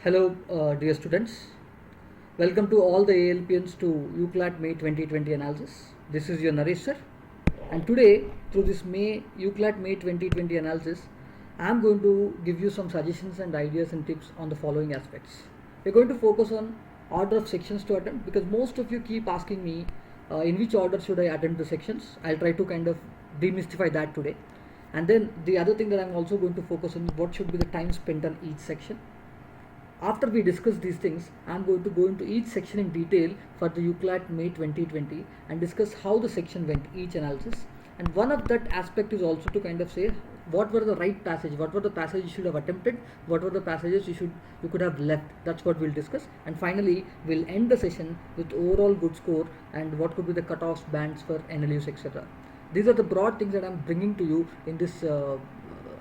Hello, dear students. Welcome to all the ALPNs to UCLAT May 2020 analysis. This is your Naresh sir. And today, through this UCLAT May 2020 analysis, I am going to give you some suggestions and ideas and tips on the following aspects. We're going to focus on order of sections to attempt because most of you keep asking me in which order should I attempt the sections. I'll try to kind of demystify that today. And then the other thing that I'm also going to focus on what should be the time spent on each section. After we discuss these things, I am going to go into each section in detail for the UCLAT May 2020 and discuss how the section went, each analysis. And one of that aspect is also to kind of say what were the right passage, what were the passages you should have attempted, what were the passages you could have left. That's what we'll discuss. And finally, we'll end the session with overall good score and what could be the cutoffs, bands for NLUs, etc. These are the broad things that I'm bringing to you in this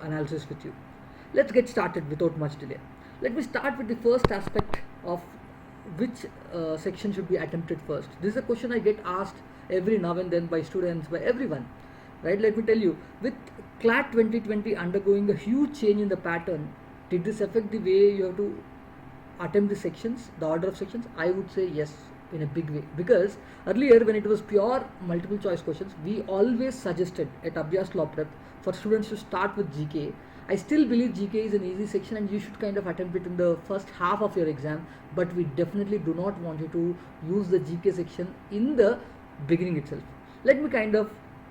analysis with you. Let's get started without much delay. Let me start with the first aspect of which section should be attempted first. This is a question I get asked every now and then by students, by everyone. Right? Let me tell you, with CLAT 2020 undergoing a huge change in the pattern, did this affect the way you have to attempt the sections, the order of sections? I would say yes, in a big way, because earlier when it was pure multiple choice questions, we always suggested at Abhyas Law Prep for students to start with GK. I still believe GK is an easy section and you should kind of attempt it in the first half of your exam, but we definitely do not want you to use the GK section in the beginning itself. Let me kind of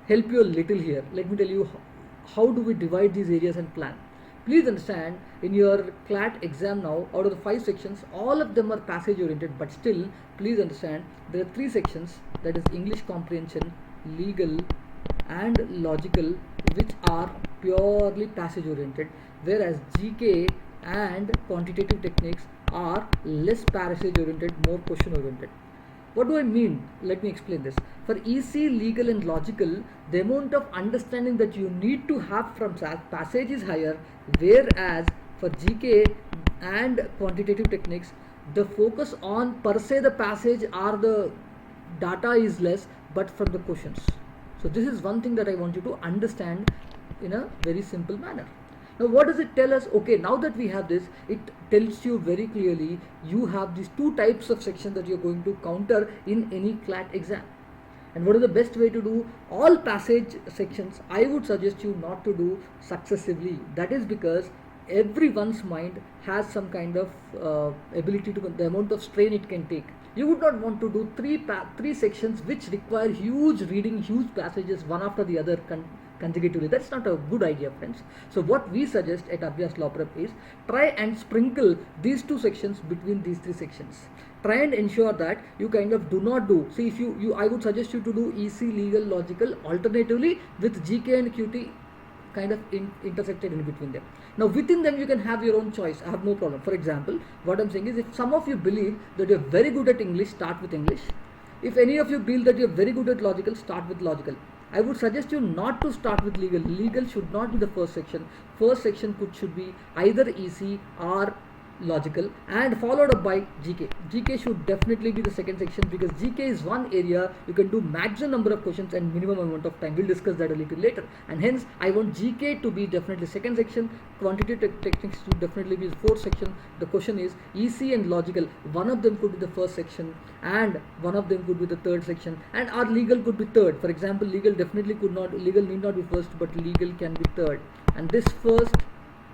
help you a little here. Let me tell you how do we divide these areas and plan. Please understand, in your CLAT exam now, out of the 5 sections, all of them are passage oriented, but still, please understand, there are 3 sections, that is English comprehension, legal and logical, which are purely passage oriented, whereas GK and quantitative techniques are less passage oriented, more question oriented. What do I mean? Let me explain this. For EC, legal and logical, the amount of understanding that you need to have from passage is higher, whereas for GK and quantitative techniques, the focus on per se the passage or the data is less, but from the questions. So this is one thing that I want you to understand in a very simple manner. Now what does it tell us? Okay, now that we have this, it tells you very clearly you have these 2 types of sections that you're going to counter in any CLAT exam. And what is the best way to do? All passage sections I would suggest you not to do successively. That is because everyone's mind has some kind of ability to, the amount of strain it can take. You would not want to do three sections which require huge reading, huge passages one after the other consecutively. That's not a good idea, friends. So what we suggest at Abhyas Law Prep is try and sprinkle these 2 sections between these 3 sections. Try and ensure that you kind of do not do. See, if you I would suggest you to do EC, legal, logical alternatively with GK and QT kind of intersected in between them. Now within them you can have your own choice. I have no problem. For example, what I'm saying is, if some of you believe that you're very good at English, start with English. If any of you feel that you're very good at logical, start with logical. I would suggest you not to start with legal. Legal should not be the first section. First section should be either EC or logical and followed up by GK. GK should definitely be the second section because GK is one area you can do maximum number of questions and minimum amount of time. We'll discuss that a little later, and hence I want GK to be definitely second section, quantitative techniques to definitely be the fourth section. The question is EC and logical, one of them could be the first section and one of them could be the third section, and our legal could be third. For example, legal need not be first, but legal can be third, and this first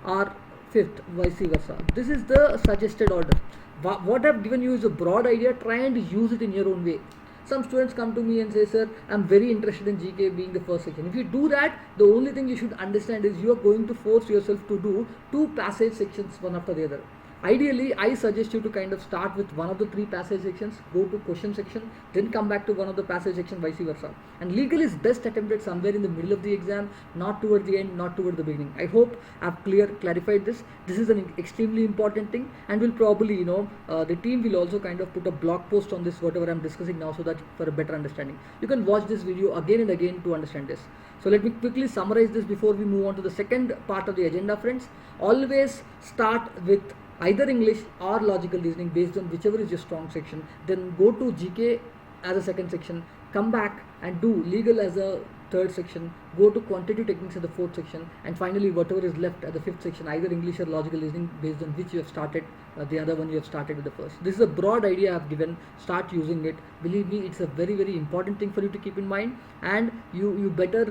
or fifth, vice versa. This is the suggested order. What I've given you is a broad idea. Try and use it in your own way. Some students come to me and say, sir, I'm very interested in GK being the first section. If you do that, the only thing you should understand is you are going to force yourself to do 2 passage sections one after the other. Ideally, I suggest you to kind of start with one of the 3 passage sections, go to question section, then come back to one of the passage section, vice versa. And legal is best attempted somewhere in the middle of the exam, not toward the end, not toward the beginning. I hope I've clarified this. This is an extremely important thing, and we'll probably, the team will also kind of put a blog post on this, whatever I'm discussing now, so that for a better understanding. You can watch this video again and again to understand this. So let me quickly summarize this before we move on to the second part of the agenda, friends. Always start with either English or logical reasoning based on whichever is your strong section. Then go to GK as a second section, come back and do legal as a third section, go to quantitative techniques at the fourth section, and finally whatever is left at the fifth section, either English or logical reasoning, based on which you have started, the other one you have started with the first. This is a broad idea I have given. Start using it. Believe me, it's a very, very important thing for you to keep in mind, and you better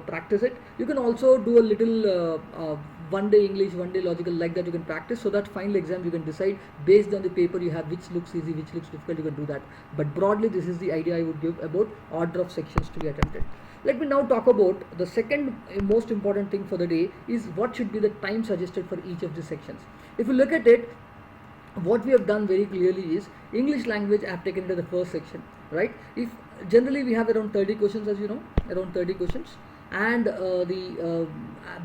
practice it. You can also do a little one day English, one day logical, like that you can practice, so that final exam you can decide based on the paper you have which looks easy, which looks difficult. You can do that. But broadly, this is the idea I would give about order of sections to be attempted. Let me now talk about the second most important thing for the day is what should be the time suggested for each of these sections. If you look at it, what we have done very clearly is English language I have taken into the first section, right? If generally we have around 30 questions, as you know, around 30 questions, and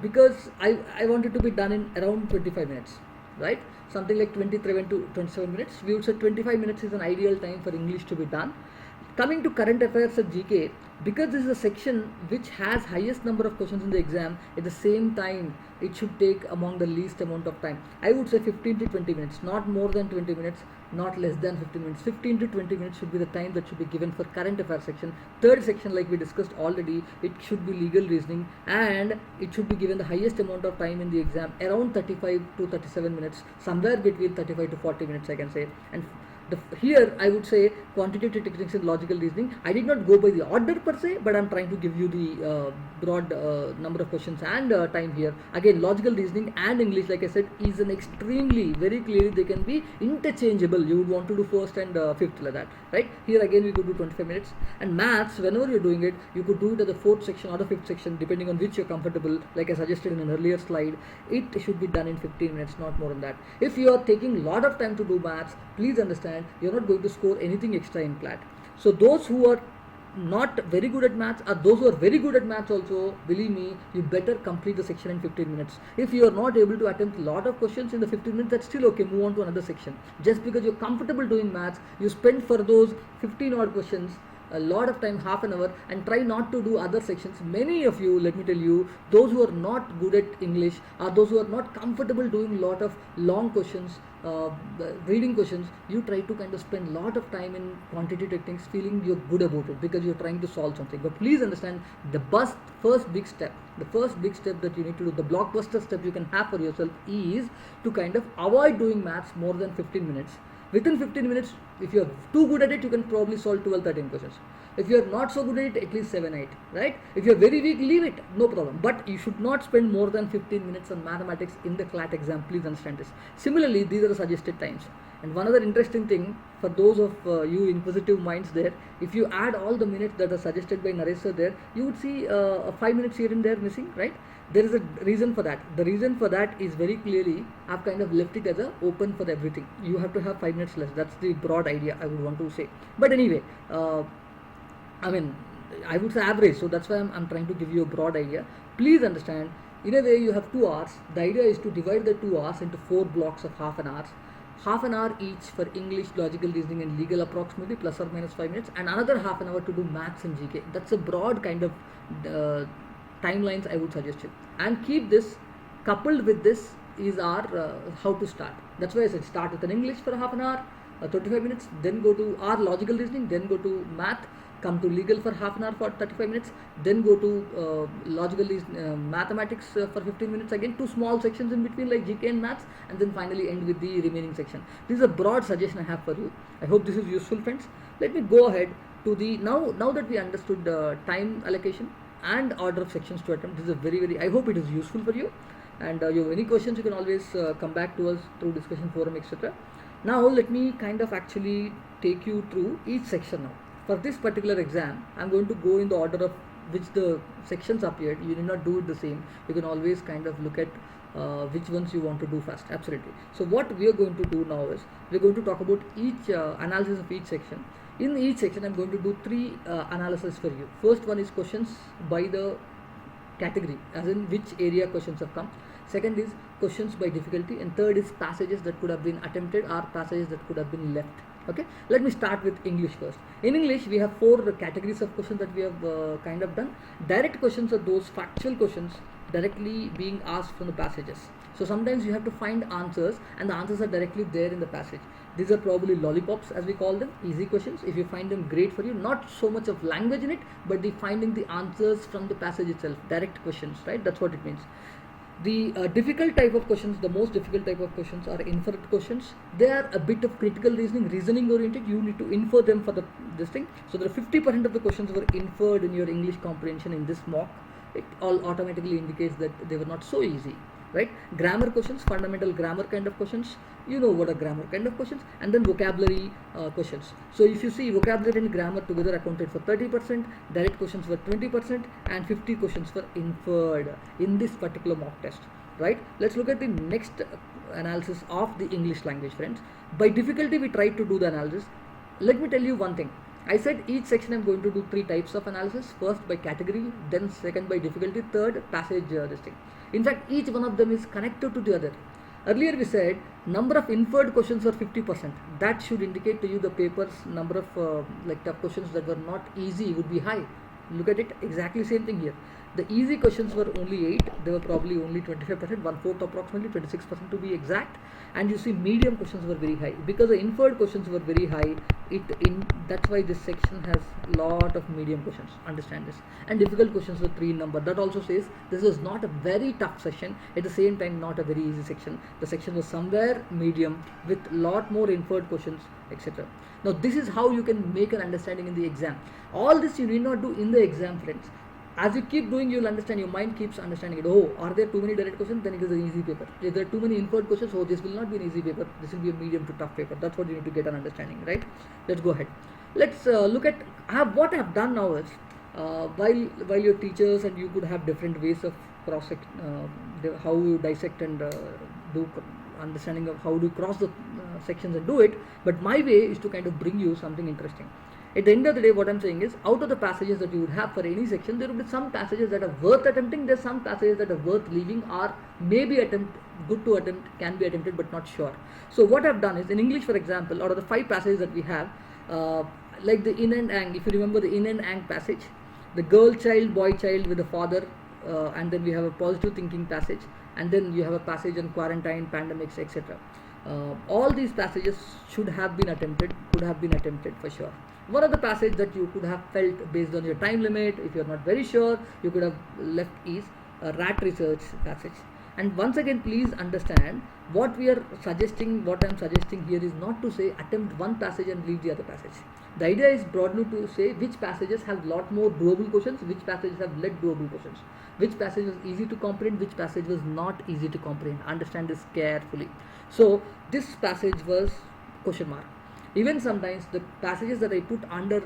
because I want it to be done in around 25 minutes, right? Something like 23 to 27 minutes. We would say 25 minutes is an ideal time for English to be done. Coming to current affairs and GK, because this is a section which has highest number of questions in the exam, at the same time it should take among the least amount of time. I would say 15 to 20 minutes, not more than 20 minutes, not less than 15 minutes. 15 to 20 minutes should be the time that should be given for current affairs section. Third section, like we discussed already, it should be legal reasoning, and it should be given the highest amount of time in the exam, around 35 to 37 minutes, somewhere between 35 to 40 minutes I can say. And here I would say quantitative techniques and logical reasoning. I did not go by the order per se, but I am trying to give you the broad number of questions and time here. Again, logical reasoning and English, like I said, is an extremely, very clearly they can be interchangeable. You would want to do first and fifth, like that, right? Here again we could do 25 minutes. And maths, whenever you're doing it, you could do it at the fourth section or the fifth section, depending on which you're comfortable. Like I suggested in an earlier slide, it should be done in 15 minutes, not more than that. If you are taking a lot of time to do maths, please understand you're not going to score anything extra in CLAT. So those who are not very good at maths or those who are very good at maths also, believe me, you better complete the section in 15 minutes. If you are not able to attempt a lot of questions in the 15 minutes, that's still okay, move on to another section. Just because you're comfortable doing maths, you spend for those 15 odd questions a lot of time, half an hour, and try not to do other sections. Many of you, let me tell you, those who are not good at English or those who are not comfortable doing a lot of long questions, reading questions, you try to kind of spend a lot of time in quantitative techniques feeling you're good about it because you're trying to solve something. But please understand, the first big step that you need to do, the blockbuster step you can have for yourself is to kind of avoid doing maths more than 15 minutes. Within 15 minutes, if you are too good at it, you can probably solve 12, 13 questions. If you are not so good at it, at least 7, 8, right? If you are very weak, leave it, no problem. But you should not spend more than 15 minutes on mathematics in the CLAT exam. Please understand this. Similarly, these are the suggested times. And one other interesting thing for those of you inquisitive minds there, if you add all the minutes that are suggested by Naresh sir there, you would see 5 minutes here and there missing, right? There is a reason for that. The reason for that is very clearly, I've kind of left it as a open for everything. You have to have 5 minutes less. That's the broad idea I would want to say. But anyway, I would say average. So that's why I'm trying to give you a broad idea. Please understand, in a way you have 2 hours. The idea is to divide the 2 hours into 4 blocks of half an hour. Half an hour each for English, logical reasoning and legal approximately, plus or minus 5 minutes, and another half an hour to do maths and GK. That's a broad kind of timelines I would suggest you. And keep this coupled with this is our how to start. That's why I said start with an English for half an hour, 35 minutes, then go to our logical reasoning, then go to math, come to legal for half an hour for 35 minutes, then go to logical mathematics for 15 minutes again, 2 small sections in between like GK and maths, and then finally end with the remaining section. This is a broad suggestion I have for you. I hope this is useful, friends. Let me go ahead to the now that we understood time allocation and order of sections to attempt. This is a very, I hope it is useful for you, and you have any questions, you can always come back to us through discussion forum, etc. Now let me kind of actually take you through each section now. For this particular exam, I am going to go in the order of which the sections appeared. You need not do it the same. You can always kind of look at which ones you want to do first. Absolutely. So what we are going to do now is we are going to talk about each analysis of each section. In each section, I am going to do 3 analysis for you. First one is questions by the category, as in which area questions have come. Second is questions by difficulty, and third is passages that could have been attempted or passages that could have been left. Okay, let me start with English first. In English, we have 4 categories of questions that we have kind of done. Direct questions are those factual questions directly being asked from the passages. So sometimes you have to find answers, and the answers are directly there in the passage. These are probably lollipops, as we call them, easy questions. If you find them, great for you. Not so much of language in it, but the finding the answers from the passage itself, direct questions, right? That's what it means. The difficult type of questions, the most difficult type of questions are inferred questions. They are a bit of critical reasoning oriented. You need to infer them for this thing. So there are 50% of the questions were inferred in your English comprehension in this mock. It all automatically indicates that they were not so easy, right? Grammar questions, fundamental grammar kind of questions. You know what are grammar kind of questions, and then vocabulary questions. So if you see, vocabulary and grammar together accounted for 30%, direct questions were 20%, and 50 questions were inferred in this particular mock test, right? Let's look at the next analysis of the English language, friends. By difficulty, we tried to do the analysis. Let me tell you one thing. I said each section I'm going to do 3 types of analysis. First by category, then second by difficulty, third passage this thing. In fact, each one of them is connected to the other. Earlier we said number of inferred questions are 50%. That should indicate to you the paper's number of tough questions that were not easy would be high. Look at it, exactly same thing here. The easy questions were only 8, they were probably only 25%, 1/4 approximately, 26% to be exact. And you see medium questions were very high. Because the inferred questions were very high, that's why this section has lot of medium questions, understand this. And difficult questions were 3 in number. That also says this was not a very tough section, at the same time not a very easy section. The section was somewhere medium with lot more inferred questions, etc. Now this is how you can make an understanding in the exam. All this you need not do in the exam, friends. As you keep doing, you'll understand, your mind keeps understanding it. Oh, are there too many direct questions? Then it is an easy paper. If there are too many inferred questions, oh, this will not be an easy paper. This will be a medium to tough paper. That's what you need to get an understanding, right? Let's go ahead. Let's look at what I have done now is, while your teachers and you could have different ways of how you dissect and do understanding of how to cross the sections and do it, but my way is to kind of bring you something interesting. At the end of the day, what I'm saying is, out of the passages that you would have for any section, there will be some passages that are worth attempting, there's some passages that are worth leaving, or maybe good to attempt, can be attempted, but not sure. So what I've done is, in English for example, out of the 5 passages that we have, like the in and ang, if you remember the in and ang passage, the girl child, boy child with the father, and then we have a positive thinking passage, and then you have a passage on quarantine, pandemics, etc. All these passages should have been attempted, could have been attempted for sure. One of the passages that you could have felt based on your time limit, if you're not very sure, you could have left is a rat research passage. And once again, please understand what we are suggesting, what I am suggesting here is not to say attempt one passage and leave the other passage. The idea is broadly to say which passages have lot more doable questions, which passages have less doable questions, which passage was easy to comprehend, which passage was not easy to comprehend. Understand this carefully. So this passage was question mark. Even sometimes the passages that I put under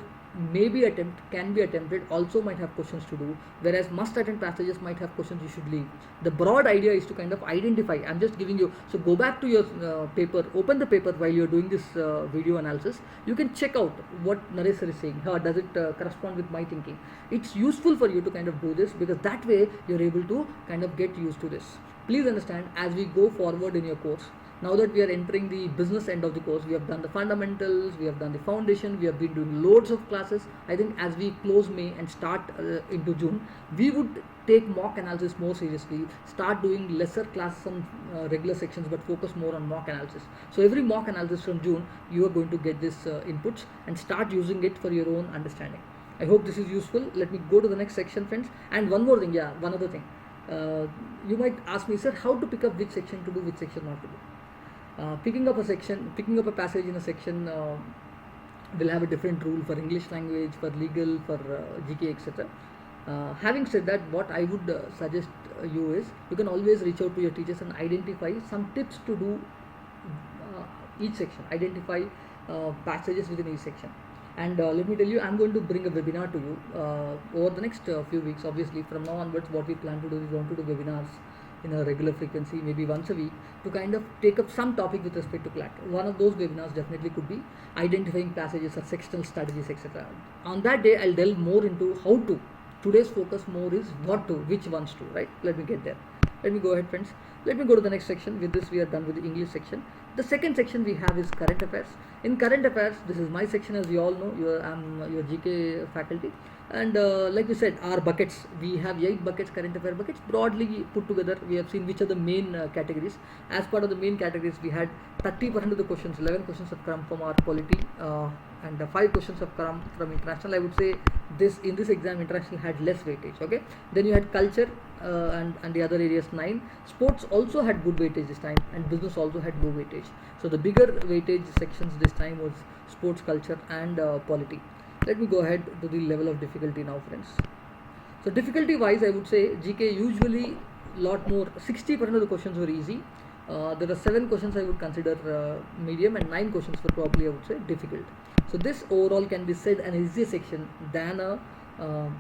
maybe attempt, can be attempted, also might have questions to do, whereas must attempt passages might have questions you should leave. The broad idea is to kind of identify. I'm just giving you, so go back to your paper, open the paper while you're doing this video analysis. You can check out what Naresh sir is saying. How does it correspond with my thinking? It's useful for you to kind of do this, because that way you're able to kind of get used to this. Please understand, as we go forward in your course, now that we are entering the business end of the course, we have done the fundamentals, we have done the foundation, we have been doing loads of classes. I think as we close May and start into June, we would take mock analysis more seriously, start doing lesser classes on regular sections, but focus more on mock analysis. So every mock analysis from June, you are going to get this inputs and start using it for your own understanding. I hope this is useful. Let me go to the next section, friends. And one more thing, one other thing. You might ask me, sir, how to pick up which section to do, which section not to do. Picking up a passage in a section will have a different rule for English language, for legal, for GK, etc. Having said that, what I would suggest you is, you can always reach out to your teachers and identify some tips to do each section, identify passages within each section. And let me tell you, I'm going to bring a webinar to you over the next few weeks. Obviously, from now onwards, what we plan to do is we want to do webinars in a regular frequency, maybe once a week, to kind of take up some topic with respect to CLAT. One of those webinars definitely could be identifying passages or sectional strategies, etc. On that day, I'll delve more into how to. Today's focus more is what to, which ones to, right? Let me get there. Let me go ahead, friends. Let me go to the next section. With this we are done with the English section. The second section we have is current affairs. In current affairs, this is my section, as you all know. I'm your GK faculty, and like we said, our buckets, we have 8 buckets, current affair buckets broadly put together. We have seen which are the main categories. As part of the main categories, we had 30% of the questions, 11 questions have come from our polity, and 5 questions have come from international. I would say this, in this exam, international had less weightage. Okay, then you had culture, and the other areas 9. Sports also had good weightage this time, and business also had low weightage. So the bigger weightage sections this time was sports, culture, and polity. Let me go ahead to the level of difficulty now, friends. So difficulty wise, I would say GK usually lot more. 60% of the questions were easy. There are 7 questions I would consider medium, and 9 questions were probably, I would say, difficult. So this overall can be said an easier section than a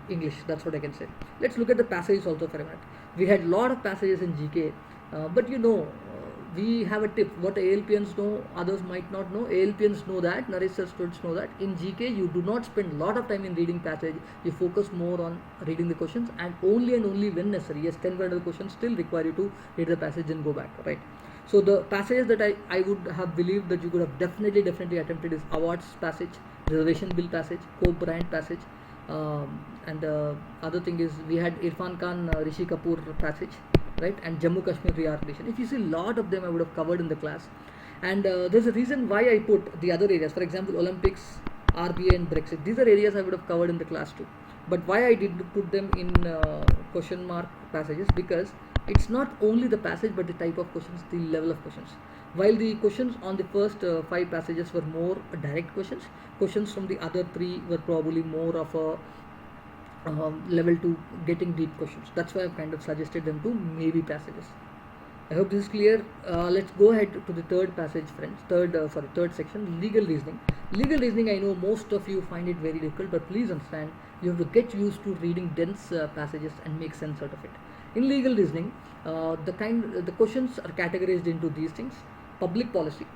English. That's what I can say. Let's look at the passages also for a minute. We had lot of passages in GK, but we have a tip. What ALPNs know, others might not know. ALPNs know that, Naresh students know that. In GK, you do not spend a lot of time in reading passage. You focus more on reading the questions, and only when necessary. Yes, 10% of the questions still require you to read the passage and go back, right? So the passages that I would have believed that you could have definitely attempted is awards passage, reservation bill passage, co-brand passage, and other thing is we had Irfan Khan, Rishi Kapoor passage, right, and Jammu Kashmir reorganization. If you see, a lot of them I would have covered in the class, and there's a reason why I put the other areas. For example, Olympics, RBA, and Brexit. These are areas I would have covered in the class too. But why I did put them in question mark passages? Because it's not only the passage but the type of questions, the level of questions. While the questions on the first 5 passages were more direct questions, questions from the other 3 were probably more of a level 2 getting deep questions. That's why I've kind of suggested them to maybe passages. I hope this is clear. Let's go ahead to the third passage, friends. Third section, legal reasoning. Legal reasoning, I know most of you find it very difficult, but please understand, you have to get used to reading dense passages and make sense out of it. In legal reasoning, the questions are categorized into these things. Public policy.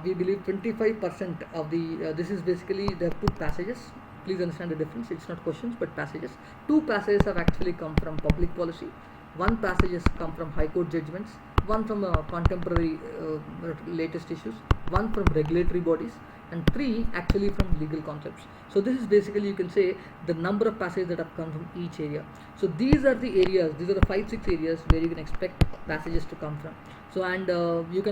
We believe 25% of the this is basically they have put passages. Please understand the difference. It's not questions but passages. 2 passages have actually come from public policy. 1 passage has come from High Court judgments. 1 from contemporary latest issues. 1 from regulatory bodies, and 3 actually from legal concepts. So this is basically, you can say, the number of passages that have come from each area. So these are the areas, these are the 5-6 areas where you can expect passages to come from. So, and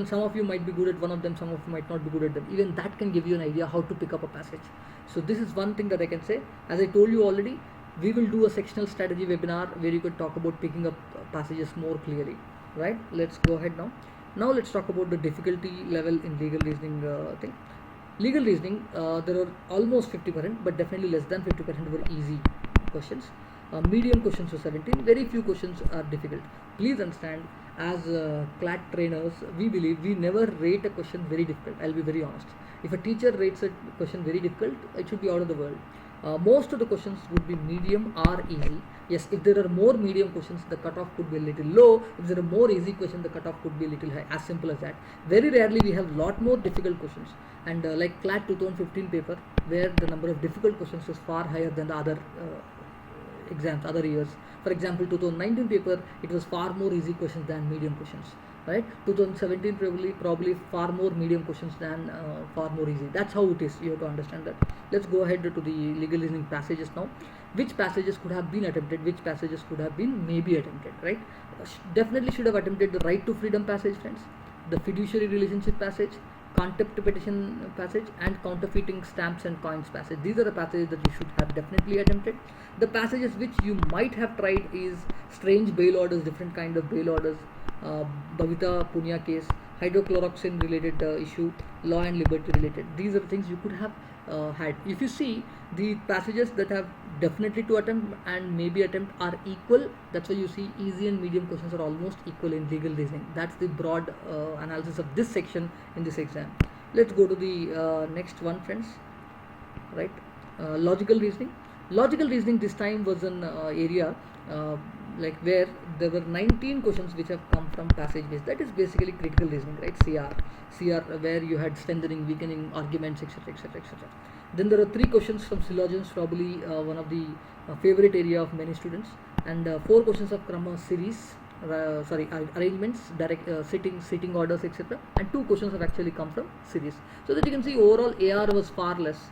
some of you might be good at one of them, some of you might not be good at them. Even that can give you an idea how to pick up a passage. So this is one thing that I can say. As I told you already, we will do a sectional strategy webinar where you could talk about picking up passages more clearly, right? Let's go ahead now. Now let's talk about the difficulty level in legal reasoning thing. Legal reasoning, there are almost 50%, but definitely less than 50% were easy questions. Medium questions were 17. Very few questions are difficult. Please understand, as CLAT trainers, we believe we never rate a question very difficult. I'll be very honest. If a teacher rates a question very difficult, it should be out of the world. Most of the questions would be medium or easy. Yes, if there are more medium questions, the cutoff could be a little low. If there are more easy questions, the cutoff could be a little high. As simple as that. Very rarely we have lot more difficult questions. And like CLAT 2015 paper, where the number of difficult questions is far higher than the other exams, other years. For example, 2019 paper, it was far more easy questions than medium questions. Right? 2017 probably far more medium questions than far more easy. That's how it is. You have to understand that. Let's go ahead to the legal reasoning passages now. Which passages could have been attempted? Which passages could have been maybe attempted? Right? Definitely should have attempted the right to freedom passage, friends. The fiduciary relationship passage, contempt petition passage, and counterfeiting stamps and coins passage. These are the passages that you should have definitely attempted. The passages which you might have tried is strange bail orders, different kind of bail orders, Bhavita Punya case, hydrochloroxine related issue, law and liberty related. These are the things you could have had. If you see, the passages that have definitely to attempt and maybe attempt are equal. That's why you see easy and medium questions are almost equal in legal reasoning. That's the broad analysis of this section in this exam. Let's go to the next one, friends. Right, logical reasoning. Logical reasoning this time was an area like where there were 19 questions which have come from passage based. That is basically critical reasoning, right? CR where you had strengthening, weakening, arguments, etc, etc, etc. Then there are 3 questions from syllogisms, probably one of the favorite area of many students, and 4 questions of Krama series, arrangements, direct sitting orders, etc. And 2 questions have actually come from series. So that you can see overall AR was far less,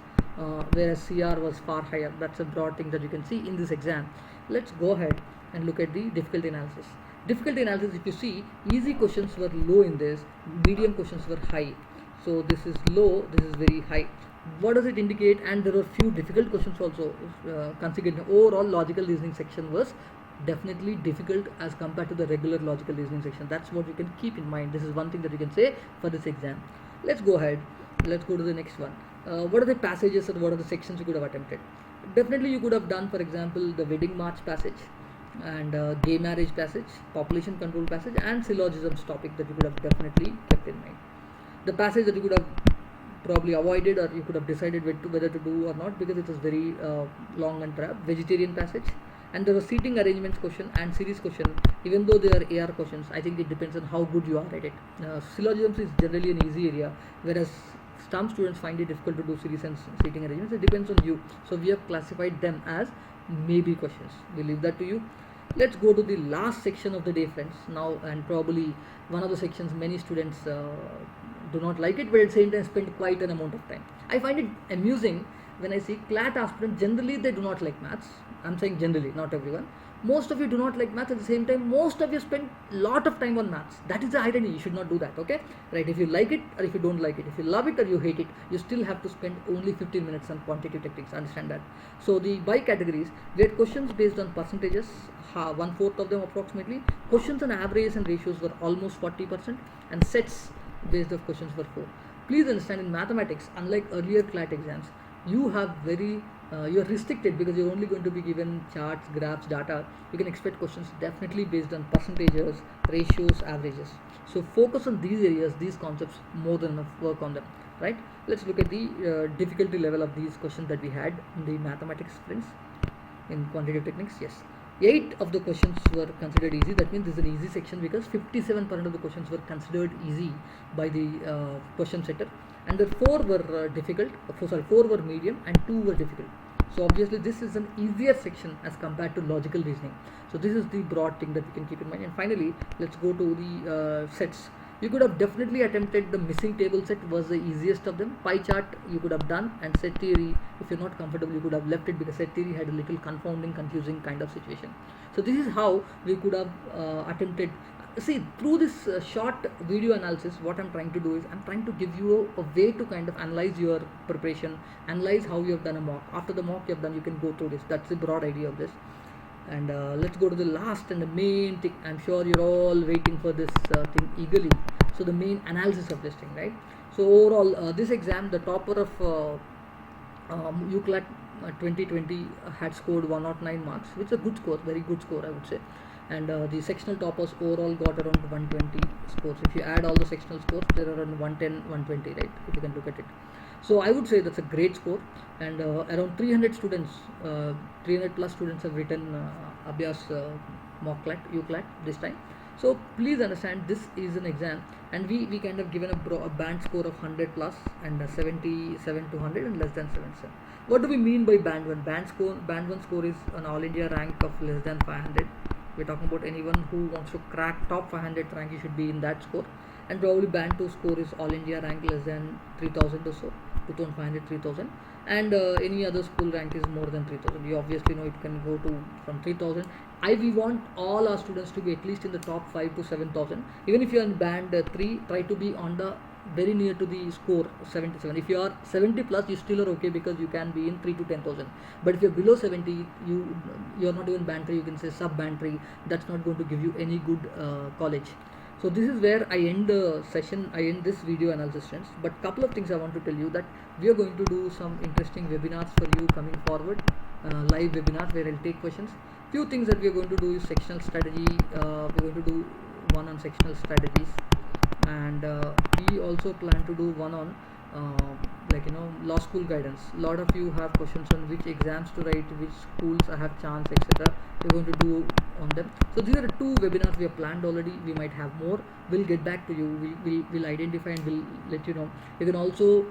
whereas CR was far higher. That's a broad thing that you can see in this exam. Let's go ahead and look at the difficulty analysis. Difficulty analysis, if you see, easy questions were low in this, medium questions were high. So this is low, this is very high. What does it indicate? And there were few difficult questions also. Considering overall logical reasoning section was definitely difficult as compared to the regular logical reasoning section. That's what you can keep in mind. This is one thing that you can say for this exam. Let's go ahead. Let's go to the next one. What are the passages or what are the sections you could have attempted? Definitely you could have done, for example, the wedding march passage and gay marriage passage, population control passage, and syllogisms topic that you could have definitely kept in mind. The passage that you could have probably avoided or you could have decided whether to do or not because it was very long and drab, vegetarian passage. And there was seating arrangements question and series question. Even though they are AR questions, I think it depends on how good you are at it. Syllogisms is generally an easy area, whereas some students find it difficult to do series and seating arrangements. It depends on you. So we have classified them as maybe questions. We leave that to you. Let's go to the last section of the day, friends. Now, and probably one of the sections many students do not like it, but at the same time spend quite an amount of time. I find it amusing when I see CLAT aspirants. Generally, they do not like maths. I'm saying generally, not everyone. Most of you do not like maths. At the same time, most of you spend a lot of time on maths. That is the irony. You should not do that, okay? Right? If you like it or if you don't like it, if you love it or you hate it, you still have to spend only 15 minutes on quantitative techniques. Understand that? So the by categories, we had questions based on percentages, 1/4 of them approximately. Questions on averages and ratios were almost 40%, and sets based of questions were 4. Please understand, in mathematics, unlike earlier CLAT exams, you have you're restricted because you're only going to be given charts, graphs, data. You can expect questions definitely based on percentages, ratios, averages. So focus on these areas, these concepts, more than enough. Work on them, right? Let's look at the difficulty level of these questions that we had in the mathematics sprints in quantitative techniques. Yes, 8 of the questions were considered easy. That means this is an easy section because 57% of the questions were considered easy by the question setter, and the 4 were difficult. 4 were medium and 2 were difficult. So obviously this is an easier section as compared to logical reasoning. So this is the broad thing that we can keep in mind. And finally, let's go to the sets. You could have definitely attempted the missing table set, was the easiest of them. Pie chart you could have done, and set theory, if you're not comfortable, you could have left it because set theory had a little confounding, confusing kind of situation. So this is how we could have attempted. See, through this short video analysis, what I'm trying to do is I'm trying to give you a way to kind of analyze your preparation, analyze how you have done a mock. After the mock you have done, you can go through this. That's the broad idea of this. And let's go to the last and the main thing. I'm sure you're all waiting for this thing eagerly. So the main analysis of this thing, right? So overall, this exam, the topper of UCLAT 2020 had scored 109 marks, which is a good score, very good score, I would say. And the sectional toppers overall got around 120 scores. If you add all the sectional scores, they're around 110, 120, right? If you can look at it. So I would say that's a great score, and around 300 students, 300 plus students have written Abhyas mock CLAT, UCLAT this time. So please understand, this is an exam, and we kind of given a band score of 100 plus and 77 to 100 and less than 77. What do we mean by band 1? Band 1 score is an all India rank of less than 500. We're talking about anyone who wants to crack top 500 rank, you should be in that score. And probably band 2 score is all India rank less than 3000 or so, 2500, 3000, and any other school rank is more than 3000. You obviously know it can go to from 3000. We want all our students to be at least in the top 5 to 7000. Even if you're in band 3, try to be on the very near to the score 77. If you are 70 plus, you still are okay because you can be in 3 to 10,000. But if you're below 70, you're not even band 3, you can say sub band 3. That's not going to give you any good college. So this is where I end the session, I end this video analysis, friends. But couple of things I want to tell you, that we are going to do some interesting webinars for you coming forward, live webinars where I'll take questions. Few things that we are going to do is sectional strategy. We're going to do one on sectional strategies, and we also plan to do one on law school guidance. A lot of you have questions on which exams to write, which schools I have chance, etc. We're going to do on them. So these are the 2 webinars we have planned already. We might have more. We'll get back to you. We'll identify and we'll let you know. You can also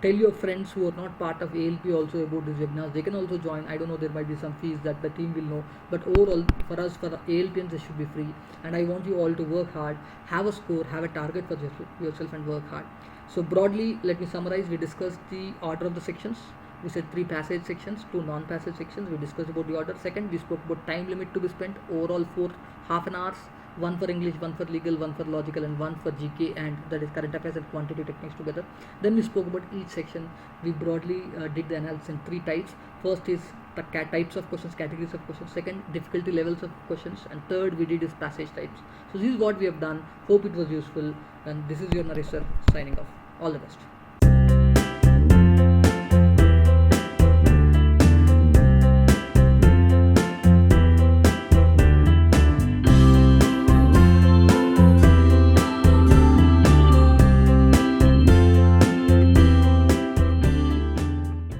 tell your friends who are not part of ALP also about this webinars. They can also join. I don't know, there might be some fees that the team will know, but overall for us, for ALPians, it should be free. And I want you all to work hard, have a score, have a target for yourself, and work hard. So broadly, let me summarize. We discussed the order of the sections. We said 3 passage sections, 2 non-passage sections. We discussed about the order. Second, we spoke about time limit to be spent. Overall 4 half an hours. 1 for English, 1 for legal, 1 for logical, and 1 for GK, and that is current affairs and quantitative techniques together. Then we spoke about each section. We broadly did the analysis in 3 types. First is the types of questions, categories of questions. Second, difficulty levels of questions, and third we did is passage types. So this is what we have done. Hope it was useful, and this is your Naresh sir signing off. All the best.